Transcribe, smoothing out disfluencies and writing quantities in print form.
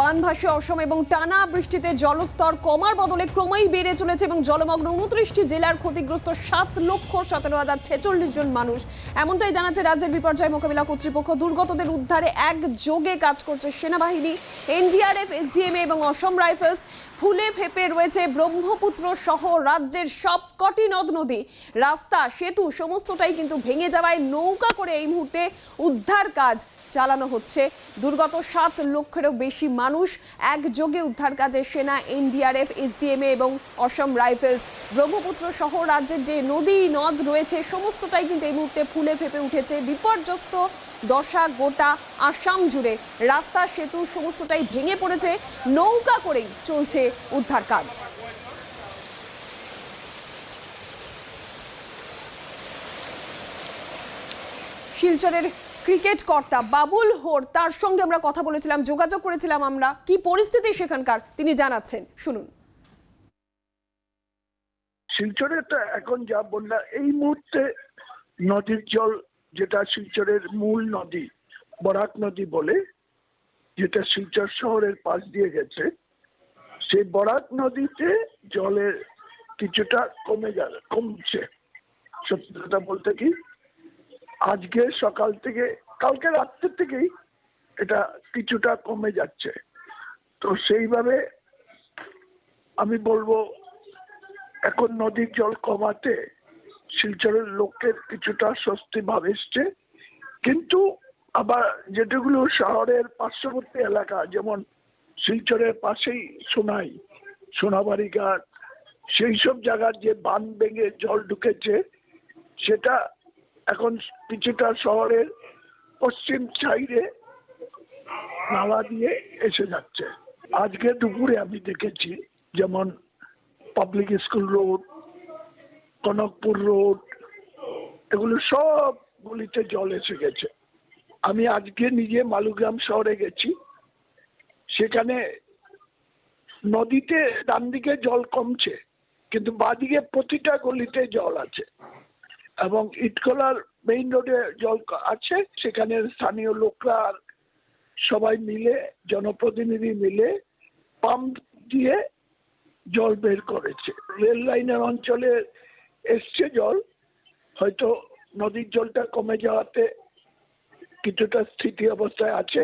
বানভাসী অসম এবং টানা বৃষ্টিতে জলস্তর কমার বদলে ক্রমেই বেড়ে চলেছে এবং জলমগ্ন 29টি জেলার ক্ষতিগ্রস্ত 7,17,046 জন মানুষ। এমনটাই জানাচ্ছে রাজ্যের বিপর্যয় মোকাবিলা কর্তৃপক্ষ। দুর্গতদের উদ্ধারে একযোগে কাজ করছে সেনাবাহিনী, এনডিআরএফ, এসডিএমএ এবং অসম রাইফেলস। ফুলে ফেপে রয়েছে ব্রহ্মপুত্র সহ রাজ্যের সবকটি নদ নদী, রাস্তা, সেতু সমস্তটাই কিন্তু ভেঙে যাওয়ায় নৌকা করে এই মুহূর্তে উদ্ধার কাজ চালানো হচ্ছে। দুর্গত 7 লক্ষেরও বেশি মানুষ। একযোগে উদ্ধার কাজে সেনা, এনডিআরএফ, এসডিএমএ এবং অসম রাইফেলস। ব্রহ্মপুত্র সহ রাজ্যের যে নদী নদ রয়েছে সমস্তটাই কিন্তু এই মুহূর্তে ফুলে ফেপে উঠেছে। বিপর্যস্ত দশা গোটা আসাম জুড়ে, রাস্তা, সেতু সমস্তটাই ভেঙে পড়েছে। নৌকা করেই চলছে উদ্ধার কাজ। শিলচরের ক্রিকেট কর্তা বাবুল হোর, তার সঙ্গে আমরা কথা বলেছিলাম, যোগাযোগ করেছিলাম আমরা। কি পরিস্থিতি সেখানকার তিনি জানাচ্ছেন, শুনুন। শিলচরে তো এখন যা বন্যা, এই মুহূর্তে নদীর জল, যেটা শিলচরের মূল নদী বরাক নদী বলে, যেটা শিলচর শহরের পাশ দিয়ে গেছে, সেই বরাক নদীতে জলের কিছুটা কমছে। সত্যি কথা বলতে কি, আজকে সকাল থেকে, কালকে রাত্রের থেকেই এটা কিছুটা কমে যাচ্ছে। তো সেইভাবে আমি বলবো এখন নদীর জল কমাতে শিলচরের লোকের কিছুটা স্বস্তি ভাব এসছে। কিন্তু আবার যেগুলো শহরের পার্শ্ববর্তী এলাকা, যেমন শিলচরের পাশেই সোনাবাড়ি ঘাট, সেই সব জায়গার যে বাঁধ ভেঙে জল ঢুকেছে, সেটা এখন কিছুটা শহরের পশ্চিম সাইডে নালা দিয়ে এসে যাচ্ছে। আজকে দুপুরে আমি দেখেছি, যেমন public school road, Kanakpur road, এগুলো সব গলিতে জল এসে গেছে। আমি আজকে নিজে মালুগ্রাম শহরে গেছি, সেখানে নদীতে ডান দিকে জল কমছে, কিন্তু বাঁদিকে প্রতিটা গলিতে জল আছে। এবং ইটকলার মেইন রোডে জল আছে, সেখানে স্থানীয় লোকরা সবাই মিলে, জনপ্রতিনিধি মিলে পাম্প দিয়ে জল বের করেছে। রেল লাইনের অঞ্চলে এসছে জল, হয়তো নদীর জলটা কমে যাওয়াতে কিছুটা স্থিতি অবস্থায় আছে।